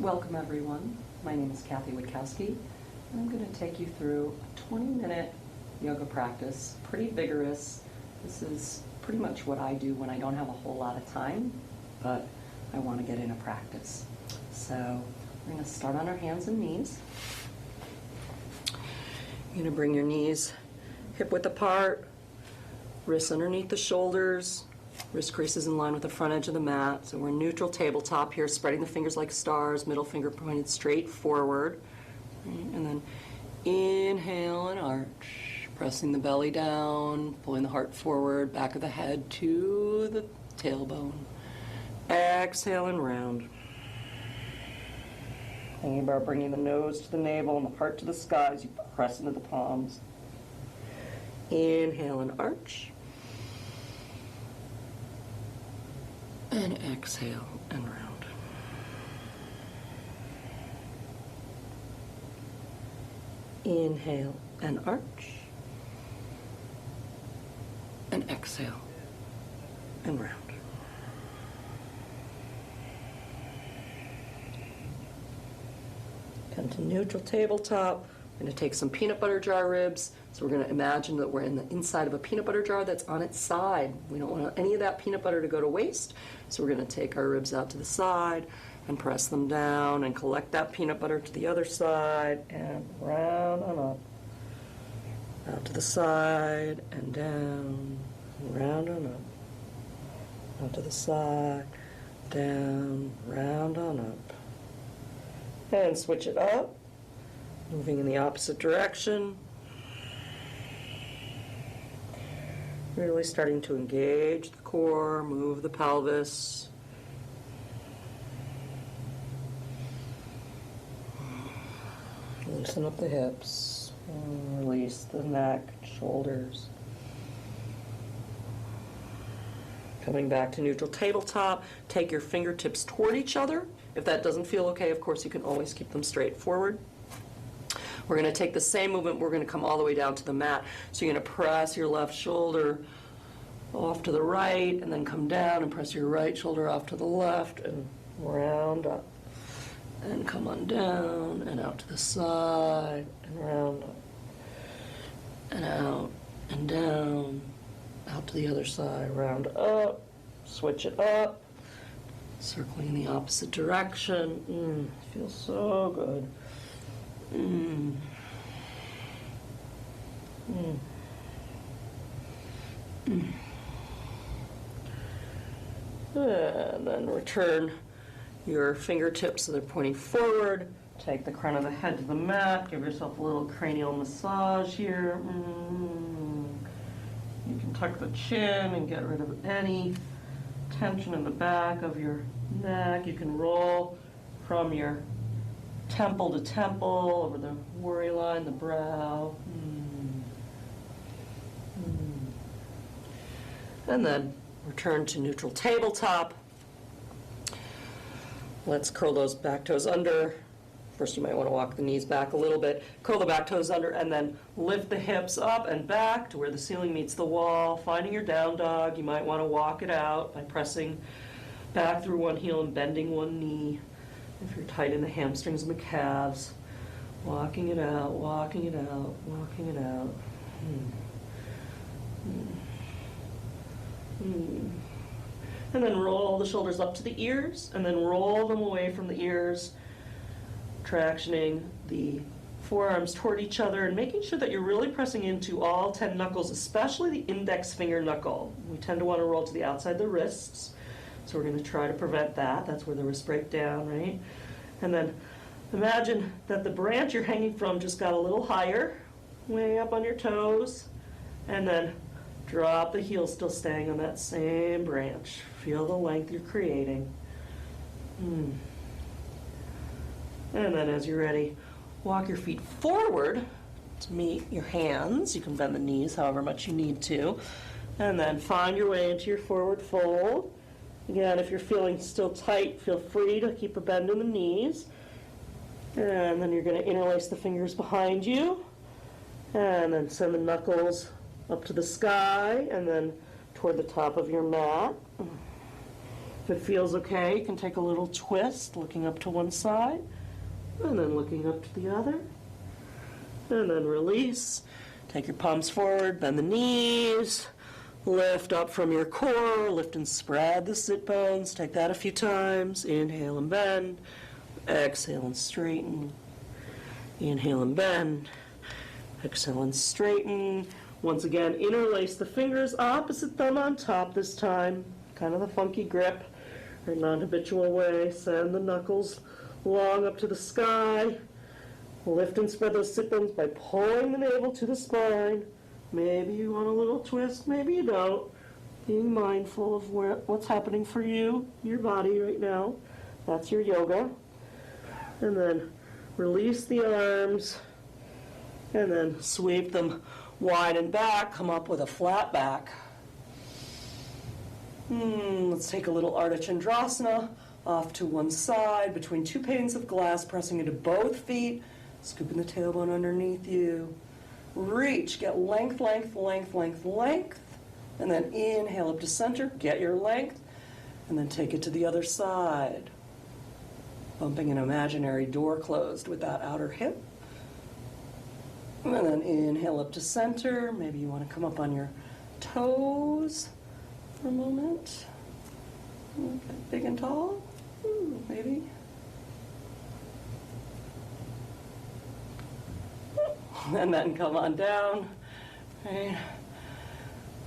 Welcome everyone. My name is Witkowsky, and I'm going to take you through a 20-minute yoga practice, pretty vigorous. This is pretty much what I do when I don't have a whole lot of time, but I want to get in a practice. So we're going to start on our hands and knees. You're going to bring your knees hip width apart, wrists underneath the shoulders, wrist creases in line with the front edge of the mat. So we're neutral tabletop here, spreading the fingers like stars, middle finger pointed straight forward. Right? And then inhale and arch, pressing the belly down, pulling the heart forward, back of the head to the tailbone. Exhale and round. Thinking about bringing the nose to the navel and the heart to the sky as you press into the palms. Inhale and arch. And exhale and round. Inhale and arch. And exhale and round. Come to neutral tabletop. We're going to take some peanut butter jar ribs. So we're going to imagine that we're in the inside of a peanut butter jar that's on its side. We don't want any of that peanut butter to go to waste. So we're going to take our ribs out to the side and press them down and collect that peanut butter to the other side and round and up. Out to the side and down, round and up. Out to the side, down, round and up. And switch it up, moving in the opposite direction. Really starting to engage the core, move the pelvis. Loosen up the hips, release the neck, shoulders. Coming back to neutral tabletop, take your fingertips toward each other. If that doesn't feel okay, of course, you can always keep them straight forward. We're going to take the same movement. We're going to come all the way down to the mat. So you're going to press your left shoulder off to the right, and then come down and press your right shoulder off to the left, and round up. And come on down, and out to the side, and round up. And out, and down, out to the other side, round up, switch it up. Circling in the opposite direction. Feels so good. And then return your fingertips so they're pointing forward. Take the crown of the head to the mat. Give yourself a little cranial massage here. You can tuck the chin and get rid of any tension in the back of your neck. You can roll from your temple to temple, over the worry line, the brow. And then return to neutral tabletop. Let's curl those back toes under. First, you might want to walk the knees back a little bit. Curl the back toes under, and then lift the hips up and back to where the ceiling meets the wall. Finding your down dog, you might want to walk it out by pressing back through one heel and bending one knee. If you're tight in the hamstrings and the calves, walking it out, walking it out, walking it out. And then roll the shoulders up to the ears, and then roll them away from the ears, tractioning the forearms toward each other and making sure that you're really pressing into all 10 knuckles, especially the index finger knuckle. We tend to want to roll to the outside of the wrists, so we're going to try to prevent that. That's where the wrists break down, right? And then imagine that the branch you're hanging from just got a little higher, way up on your toes, and then drop the heel, still staying on that same branch. Feel the length you're creating. And then as you're ready, walk your feet forward to meet your hands. You can bend the knees however much you need to. And then find your way into your forward fold. Again, if you're feeling still tight, feel free to keep a bend in the knees. And then you're going to interlace the fingers behind you. And then send the knuckles up to the sky and then toward the top of your mat. If it feels okay, you can take a little twist, looking up to one side, and then looking up to the other. And then release. Take your palms forward, bend the knees, lift up from your core, lift and spread the sit bones. Take that a few times. Inhale and bend. Exhale and straighten. Inhale and bend. Exhale and straighten. Once again, interlace the fingers, opposite thumb on top this time. Kind of the funky grip, or non-habitual way. Send the knuckles long up to the sky. Lift and spread those sit bones by pulling the navel to the spine. Maybe you want a little twist, maybe you don't. Being mindful of what's happening for you, your body right now. That's your yoga. And then release the arms, and then sweep them wide and back. Come up with a flat back. Let's take a little Ardha Chandrasana, off to one side, between two panes of glass, pressing into both feet, scooping the tailbone underneath you. Reach, get length, length, length, length, length, and then inhale up to center, get your length, and then take it to the other side. Bumping an imaginary door closed with that outer hip. And then inhale up to center. Maybe you want to come up on your toes for a moment. Get big and tall, maybe. And then come on down. Right.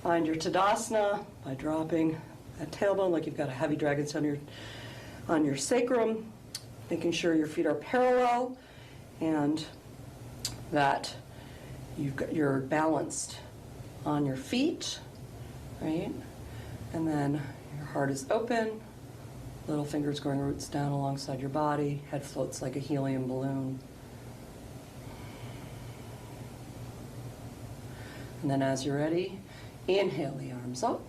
Find your Tadasana by dropping that tailbone like you've got a heavy dragon on your sacrum, making sure your feet are parallel and that you're balanced on your feet, right? And then your heart is open, little fingers going roots down alongside your body, head floats like a helium balloon. And then as you're ready, inhale the arms up,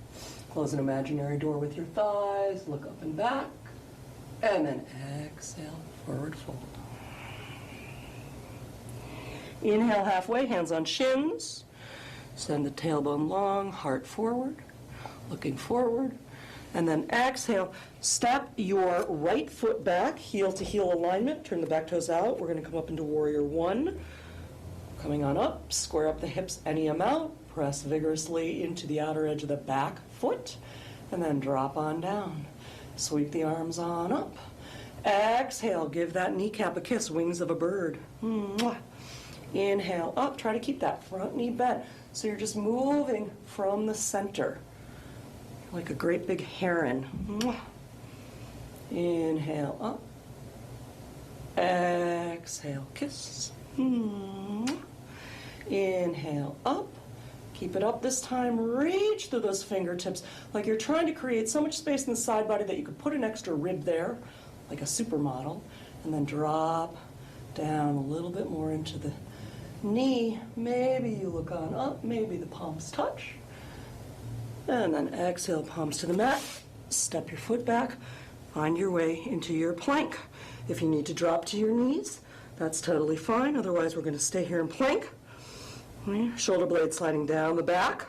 close an imaginary door with your thighs, look up and back, and then exhale, forward fold. Inhale halfway, hands on shins. Send the tailbone long, heart forward, looking forward. And then exhale, step your right foot back, heel to heel alignment, turn the back toes out. We're going to come up into warrior one. Coming on up, square up the hips any amount, press vigorously into the outer edge of the back foot, and then drop on down. Sweep the arms on up. Exhale, give that kneecap a kiss, wings of a bird. Mwah. Inhale up, try to keep that front knee bent. So you're just moving from the center, like a great big heron. Mwah. Inhale up. Exhale, kiss. Mwah. Inhale up. Keep it up this time. Reach through those fingertips like you're trying to create so much space in the side body that you could put an extra rib there, like a supermodel, and then drop down a little bit more into the knee. Maybe you look on up, maybe the palms touch. And then exhale, palms to the mat. Step your foot back. Find your way into your plank. If you need to drop to your knees, that's totally fine. Otherwise, we're going to stay here in plank. Shoulder blades sliding down the back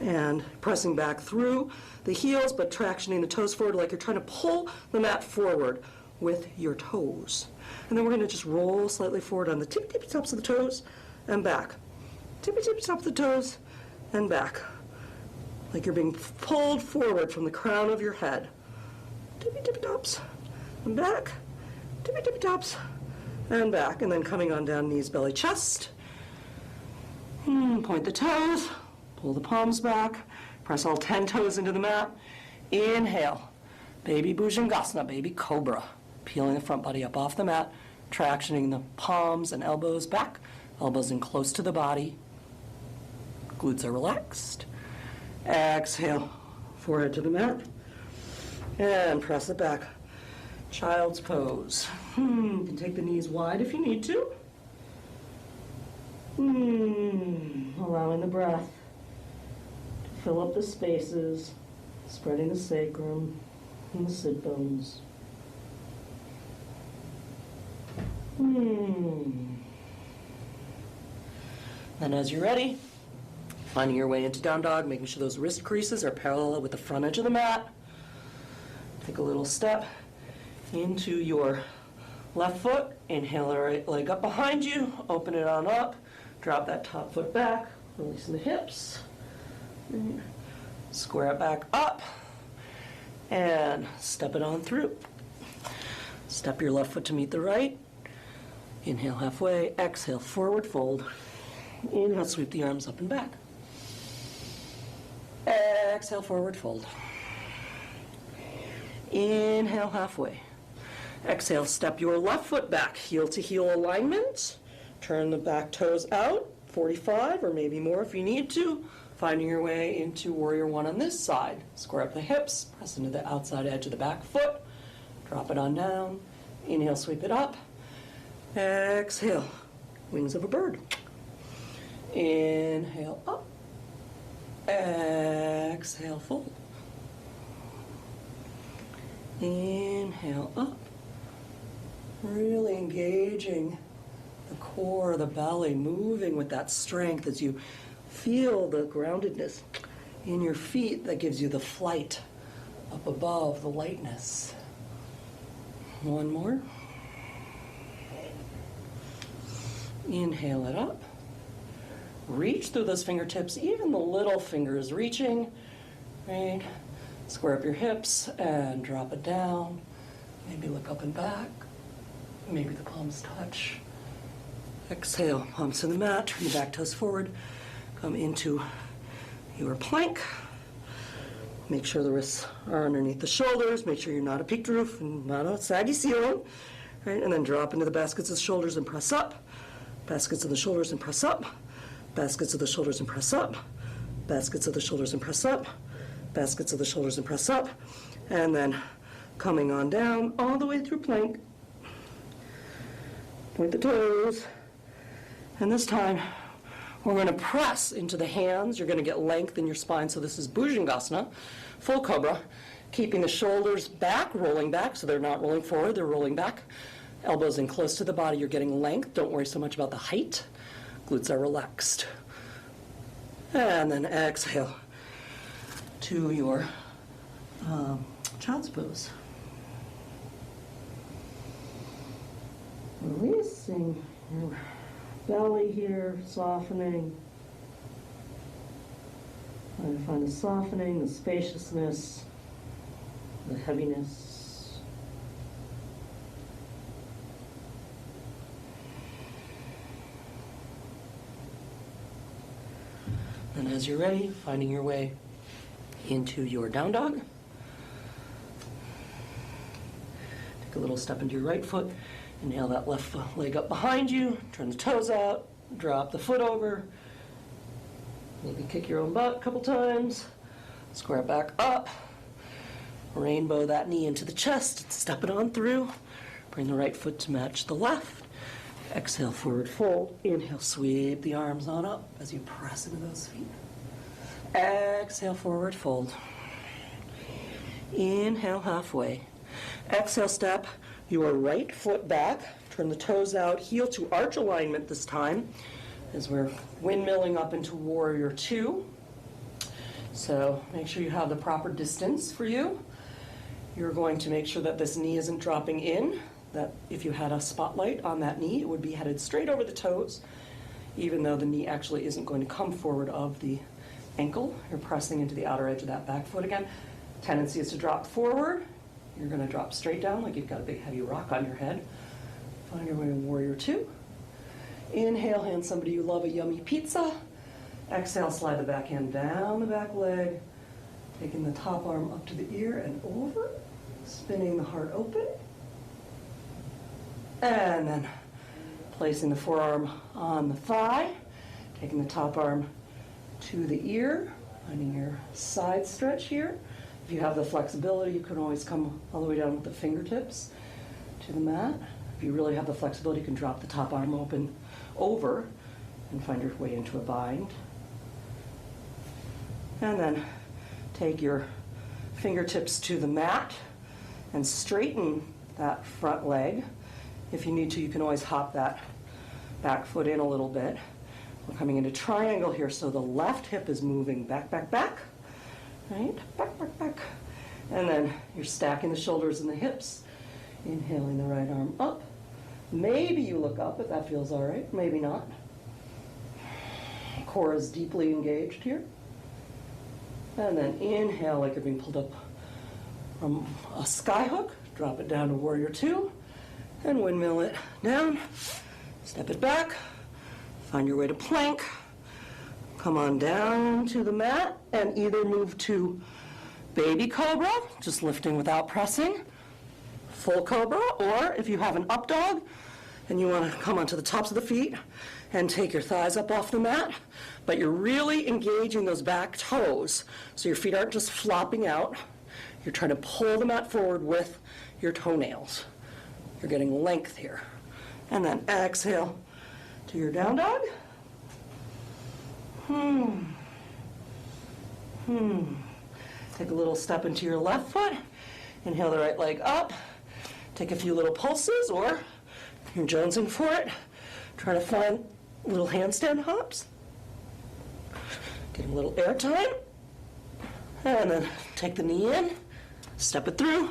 and pressing back through the heels, but tractioning the toes forward like you're trying to pull the mat forward with your toes. And then we're going to just roll slightly forward on the tippy tops of the toes and back. Tippy top of the toes and back. Like you're being pulled forward from the crown of your head. Tippy tops and back. Tippy tops and back. And then coming on down, knees, belly, chest. Point the toes, pull the palms back, press all 10 toes into the mat. Inhale, baby Bhujangasana, baby cobra. Peeling the front body up off the mat, tractioning the palms and elbows back, elbows in close to the body. Glutes are relaxed. Exhale, forehead to the mat, and press it back. Child's pose. You can take the knees wide if you need to. Allowing the breath to fill up the spaces, spreading the sacrum and the sit bones. Then as you're ready, finding your way into down dog, making sure those wrist creases are parallel with the front edge of the mat. Take a little step into your left foot. Inhale the right leg up behind you. Open it on up. Drop that top foot back. Releasing the hips. Square it back up. And step it on through. Step your left foot to meet the right. Inhale halfway. Exhale, forward fold. Inhale, sweep the arms up and back. Exhale, forward fold. Inhale, halfway. Exhale, step your left foot back, heel to heel alignment. Turn the back toes out, 45 or maybe more if you need to. Finding your way into warrior one on this side. Square up the hips, press into the outside edge of the back foot. Drop it on down. Inhale, sweep it up. Exhale, wings of a bird. Inhale, up. Exhale, fold. Inhale, up. Really engaging the core, the belly, moving with that strength as you feel the groundedness in your feet that gives you the flight up above, the lightness. One more. Inhale it up. Reach through those fingertips, even the little fingers reaching, right? Square up your hips and drop it down. Maybe look up and back. Maybe the palms touch. Exhale, palms to the mat, turn the back toes forward. Come into your plank. Make sure the wrists are underneath the shoulders. Make sure you're not a peaked roof and not a saggy ceiling. Right? And then drop into the baskets of the shoulders and press up. Baskets of the shoulders and press up. Baskets of the shoulders and press up. Baskets of the shoulders and press up. Baskets of the shoulders and press up. And then coming on down all the way through plank. Point the toes. And this time, we're going to press into the hands. You're going to get length in your spine. So this is Bhujangasana, full cobra, keeping the shoulders back, rolling back, so they're not rolling forward, they're rolling back. Elbows in close to the body, you're getting length. Don't worry so much about the height. Glutes are relaxed. And then exhale to your child's pose. Releasing your belly here, softening. Trying to find the softening, the spaciousness, the heaviness. And as you're ready, finding your way into your down dog. Take a little step into your right foot. Inhale that left leg up behind you. Turn the toes out. Drop the foot over. Maybe kick your own butt a couple times. Square it back up. Rainbow that knee into the chest. Step it on through. Bring the right foot to match the left. Exhale, forward fold. Inhale, sweep the arms on up as you press into those feet. Exhale, forward fold. Inhale, halfway. Exhale, step your right foot back. Turn the toes out, heel to arch alignment this time as we're windmilling up into warrior two. So make sure you have the proper distance for you. You're going to make sure that this knee isn't dropping in, that if you had a spotlight on that knee, it would be headed straight over the toes, even though the knee actually isn't going to come forward of the ankle. You're pressing into the outer edge of that back foot again. Tendency is to drop forward. You're going to drop straight down like you've got a big heavy rock on your head. Find your way to warrior two. Inhale, hand somebody you love a yummy pizza. Exhale, slide the back hand down the back leg, taking the top arm up to the ear and over, spinning the heart open. And then placing the forearm on the thigh, taking the top arm to the ear, finding your side stretch here. If you have the flexibility, you can always come all the way down with the fingertips to the mat. If you really have the flexibility, you can drop the top arm open over and find your way into a bind. And then take your fingertips to the mat and straighten that front leg. If you need to, you can always hop that back foot in a little bit. We're coming into triangle here, so the left hip is moving back, back, back. Right? Back, back, back. And then you're stacking the shoulders and the hips. Inhaling the right arm up. Maybe you look up if that feels all right, maybe not. Core is deeply engaged here. And then inhale like you're being pulled up from a sky hook. Drop it down to warrior two. And windmill it down. Step it back. Find your way to plank. Come on down to the mat and either move to baby cobra, just lifting without pressing, full cobra, or if you have an up dog and you want to come onto the tops of the feet and take your thighs up off the mat, but you're really engaging those back toes so your feet aren't just flopping out. You're trying to pull the mat forward with your toenails. You're getting length here. And then exhale to your down dog. Take a little step into your left foot. Inhale the right leg up. Take a few little pulses, or you're jonesing for it. Try to find little handstand hops. Get a little air time. And then take the knee in. Step it through.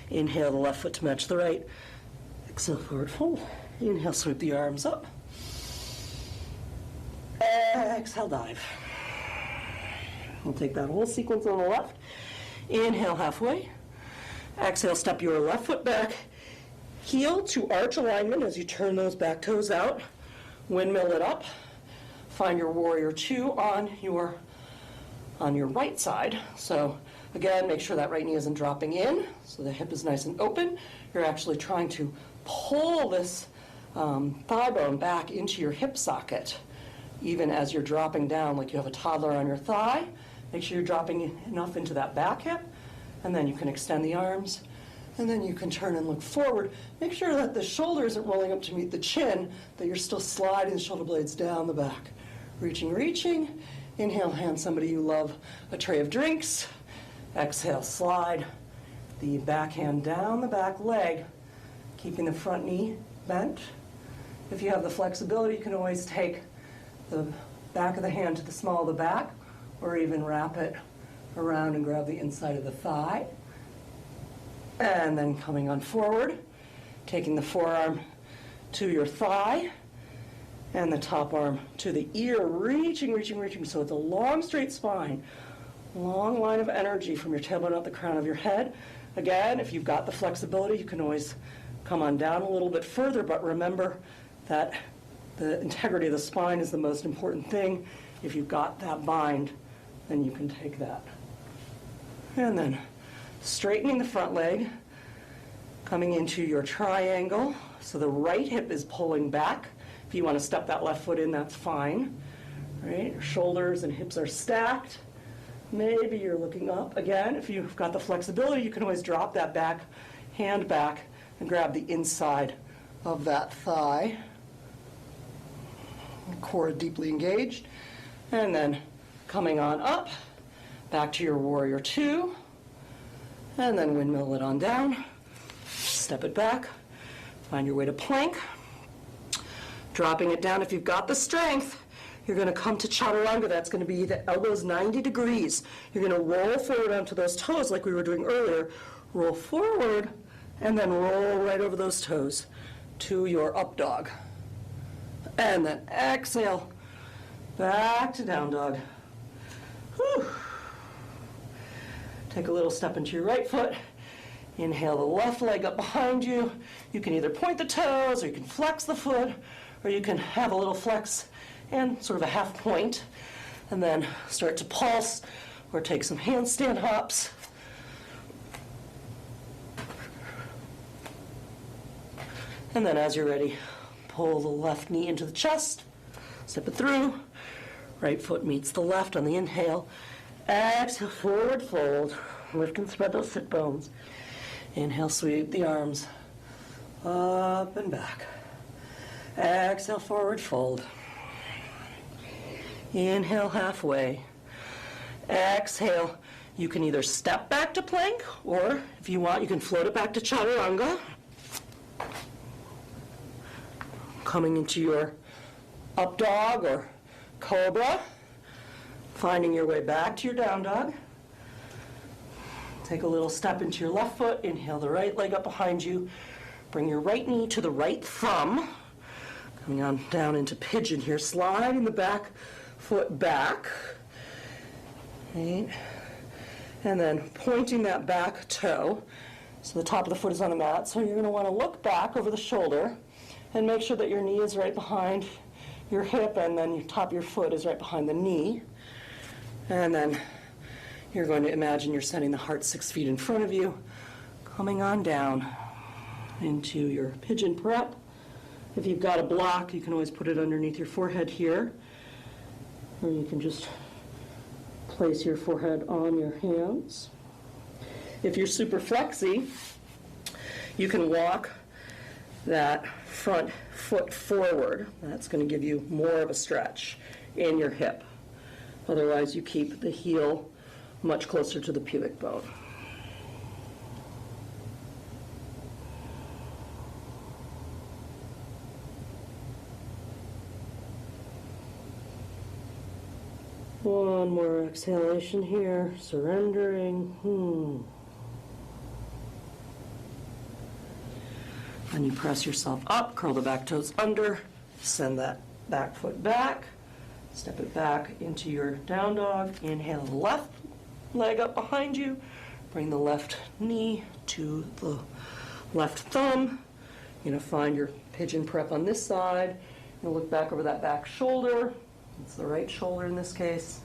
Inhale the left foot to match the right. Exhale, forward fold. Inhale, sweep the arms up. Exhale, dive. We'll take that whole sequence on the left. Inhale halfway. Exhale, step your left foot back. Heel to arch alignment as you turn those back toes out. Windmill it up. Find your warrior two on your right side. So again, make sure that right knee isn't dropping in, so the hip is nice and open. You're actually trying to pull this thigh bone back into your hip socket, even as you're dropping down like you have a toddler on your thigh. Make sure you're dropping enough into that back hip, and then you can extend the arms, and then you can turn and look forward. Make sure that the shoulder isn't rolling up to meet the chin, that you're still sliding the shoulder blades down the back. Reaching, reaching. Inhale, hand somebody you love a tray of drinks. Exhale, slide the back hand down the back leg, keeping the front knee bent. If you have the flexibility, you can always take the back of the hand to the small of the back, or even wrap it around and grab the inside of the thigh. And then coming on forward, taking the forearm to your thigh, and the top arm to the ear, reaching, reaching, reaching. So it's a long, straight spine, long line of energy from your tailbone up the crown of your head. Again, if you've got the flexibility, you can always come on down a little bit further, but remember that the integrity of the spine is the most important thing. If you've got that bind, then you can take that. And then straightening the front leg, coming into your triangle. So the right hip is pulling back. If you want to step that left foot in, that's fine. Right? Your shoulders and hips are stacked. Maybe you're looking up. Again, if you've got the flexibility, you can always drop that back, hand back, and grab the inside of that thigh. Core deeply engaged. And then coming on up, back to your warrior two. And then windmill it on down. Step it back. Find your way to plank. Dropping it down. If you've got the strength, you're going to come to chaturanga. That's going to be the elbows 90 degrees. You're going to roll forward onto those toes like we were doing earlier. Roll forward and then roll right over those toes to your up dog. And then exhale, back to down dog. Whew. Take a little step into your right foot. Inhale the left leg up behind you. You can either point the toes, or you can flex the foot, or you can have a little flex and sort of a half point, and then start to pulse or take some handstand hops. And then as you're ready, pull the left knee into the chest, step it through. Right foot meets the left on the inhale. Exhale, forward fold. Lift and spread those sit bones. Inhale, sweep the arms up and back. Exhale, forward fold. Inhale, halfway. Exhale, you can either step back to plank, or if you want, you can float it back to chaturanga. Coming into your up dog or cobra. Finding your way back to your down dog. Take a little step into your left foot. Inhale the right leg up behind you. Bring your right knee to the right thumb. Coming on down into pigeon here. Sliding the back foot back. Right. And then pointing that back toe. So the top of the foot is on the mat. So you're going to want to look back over the shoulder and make sure that your knee is right behind your hip, and then your top of your foot is right behind the knee. And then you're going to imagine you're sending the heart 6 feet in front of you, coming on down into your pigeon prep. If you've got a block, you can always put it underneath your forehead here, or you can just place your forehead on your hands. If you're super flexy, you can walk that front foot forward. That's going to give you more of a stretch in your hip. Otherwise, you keep the heel much closer to the pubic bone. One more exhalation here, surrendering. And you press yourself up, curl the back toes under, send that back foot back, step it back into your down dog. Inhale the left leg up behind you, bring the left knee to the left thumb. You're going to find your pigeon prep on this side. You'll look back over that back shoulder. It's the right shoulder in this case.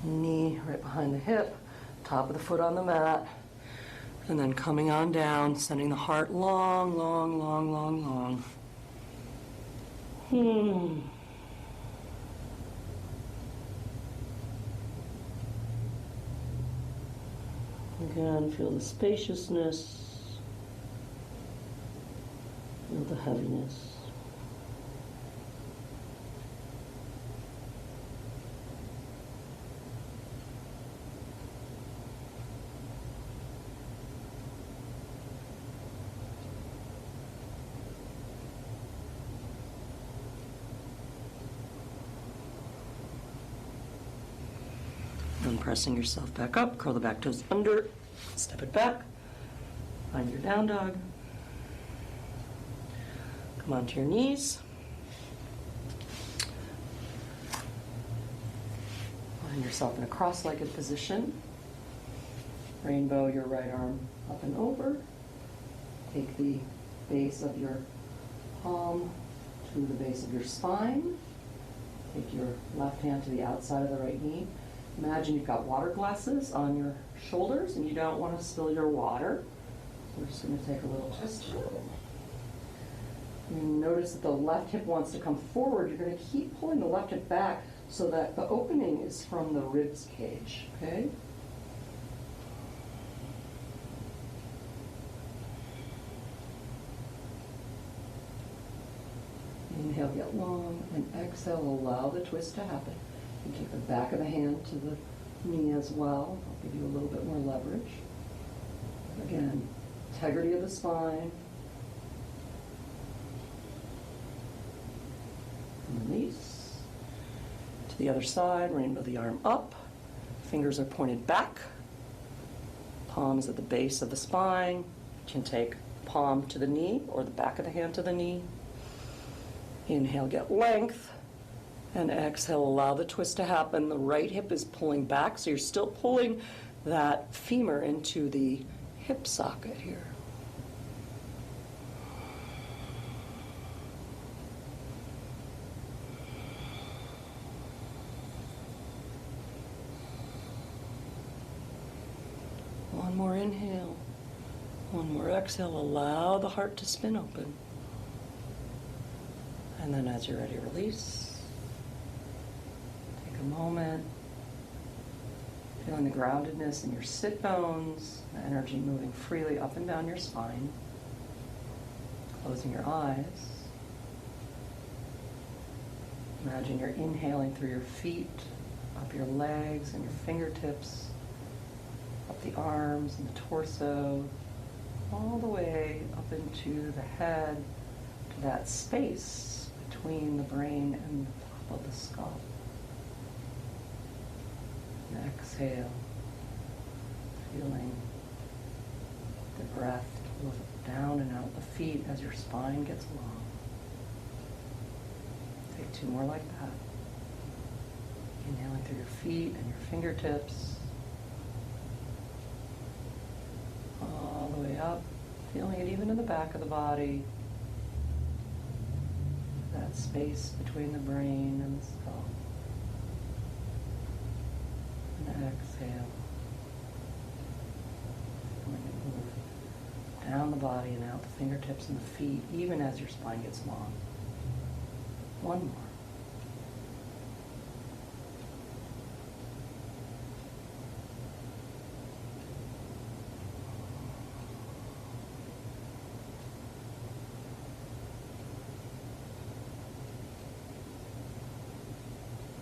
Knee right behind the hip, top of the foot on the mat. And then coming on down, sending the heart long, long, long, long, long. Again, feel the spaciousness, feel the heaviness. And pressing yourself back up, curl the back toes under, step it back, find your down dog. Come onto your knees. Find yourself in a cross-legged position. Rainbow your right arm up and over. Take the base of your palm to the base of your spine. Take your left hand to the outside of the right knee. Imagine you've got water glasses on your shoulders and you don't want to spill your water. So we're just going to take a little twist. You notice that the left hip wants to come forward. You're going to keep pulling the left hip back so that the opening is from the ribs cage, okay? Inhale, get long, and exhale, allow the twist to happen. You take the back of the hand to the knee as well. I'll give you a little bit more leverage. Again, integrity of the spine. Release. To the other side, rainbow the arm up. Fingers are pointed back. Palm is at the base of the spine. You can take palm to the knee or the back of the hand to the knee. Inhale, get length. And exhale, allow the twist to happen. The right hip is pulling back, so you're still pulling that femur into the hip socket here. One more inhale. One more exhale. Allow the heart to spin open. And then as you're ready, release. Take a moment. Feeling the groundedness in your sit bones, the energy moving freely up and down your spine. Closing your eyes. Imagine you're inhaling through your feet, up your legs and your fingertips, up the arms and the torso, all the way up into the head, to that space between the brain and the top of the skull. And exhale. Feeling the breath move down and out the feet as your spine gets long. Take 2 more like that. Inhaling through your feet and your fingertips. All the way up. Feeling it even in the back of the body. That space between the brain and the skull. And exhale. Feeling it move down the body and out the fingertips and the feet, even as your spine gets long. 1 more.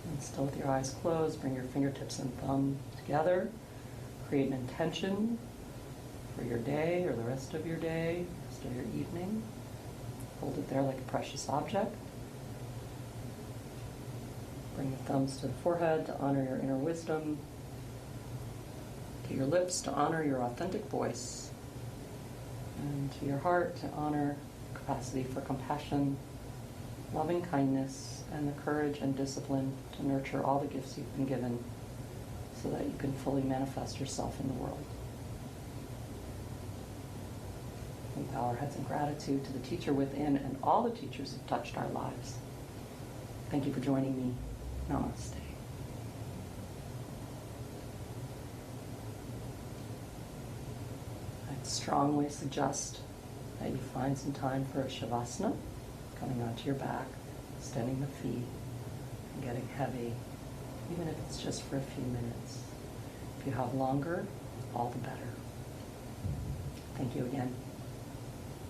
And still with your eyes closed, bring your fingertips and thumb together. Create an intention for your day or the rest of your day, rest of your evening. Hold it there like a precious object. Bring your thumbs to the forehead to honor your inner wisdom. To your lips to honor your authentic voice. And to your heart to honor capacity for compassion, loving kindness, and the courage and discipline to nurture all the gifts you've been given so that you can fully manifest yourself in the world. We bow our heads in gratitude to the teacher within and all the teachers who've touched our lives. Thank you for joining me. Namaste. I'd strongly suggest that you find some time for a shavasana, coming onto your back, extending the feet, and getting heavy, even if it's just for a few minutes. If you have longer, all the better. Thank you again.